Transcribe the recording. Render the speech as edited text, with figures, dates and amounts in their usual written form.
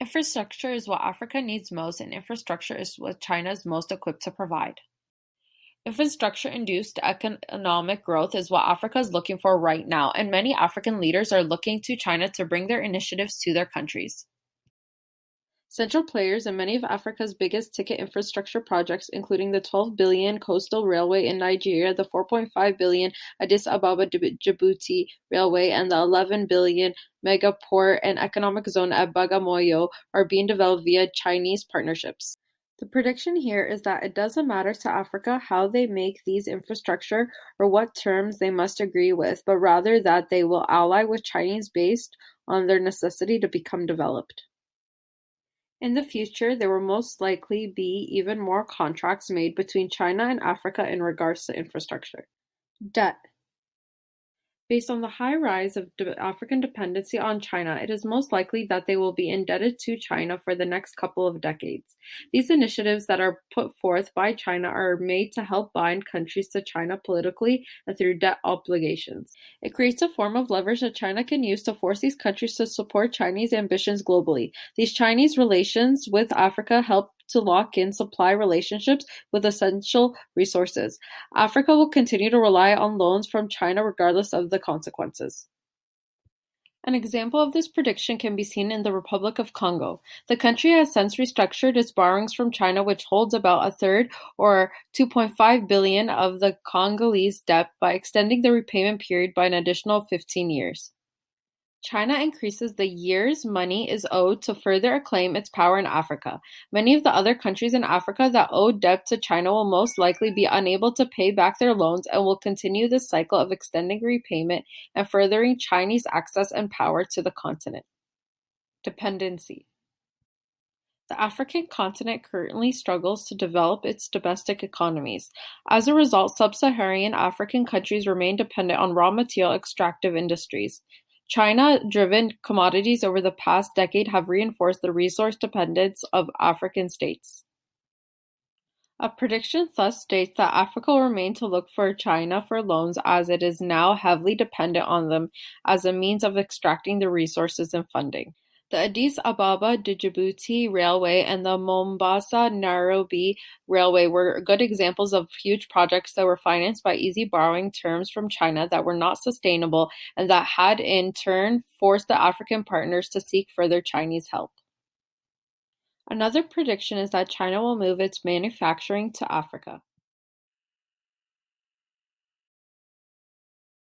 Infrastructure is what Africa needs most, and infrastructure is what China is most equipped to provide. Infrastructure-induced economic growth is what Africa is looking for right now, and many African leaders are looking to China to bring their initiatives to their countries. Central players in many of Africa's biggest ticket infrastructure projects, including the 12 billion coastal railway in Nigeria, the 4.5 billion Addis Ababa-Djibouti railway, and the 11 billion mega port and economic zone at Bagamoyo, are being developed via Chinese partnerships. The prediction here is that it doesn't matter to Africa how they make these infrastructure or what terms they must agree with, but rather that they will ally with Chinese based on their necessity to become developed. In the future, there will most likely be even more contracts made between China and Africa in regards to infrastructure. Debt. Based on the high rise of African dependency on China, it is most likely that they will be indebted to China for the next couple of decades. These initiatives that are put forth by China are made to help bind countries to China politically and through debt obligations. It creates a form of leverage that China can use to force these countries to support Chinese ambitions globally. These Chinese relations with Africa help to lock in supply relationships with essential resources. Africa will continue to rely on loans from China regardless of the consequences. An example of this prediction can be seen in the Republic of Congo. The country has since restructured its borrowings from China, which holds about a third, or 2.5 billion, of the Congolese debt by extending the repayment period by an additional 15 years. China increases the years money is owed to further acclaim its power in Africa. Many of the other countries in Africa that owe debt to China will most likely be unable to pay back their loans and will continue this cycle of extending repayment and furthering Chinese access and power to the continent. Dependency. The African continent currently struggles to develop its domestic economies. As a result, sub-Saharan African countries remain dependent on raw material extractive industries. China-driven commodities over the past decade have reinforced the resource dependence of African states. A prediction thus states that Africa will remain to look for China for loans as it is now heavily dependent on them as a means of extracting the resources and funding. The Addis Ababa-Djibouti Railway and the Mombasa-Nairobi Railway were good examples of huge projects that were financed by easy borrowing terms from China that were not sustainable and that had in turn forced the African partners to seek further Chinese help. Another prediction is that China will move its manufacturing to Africa.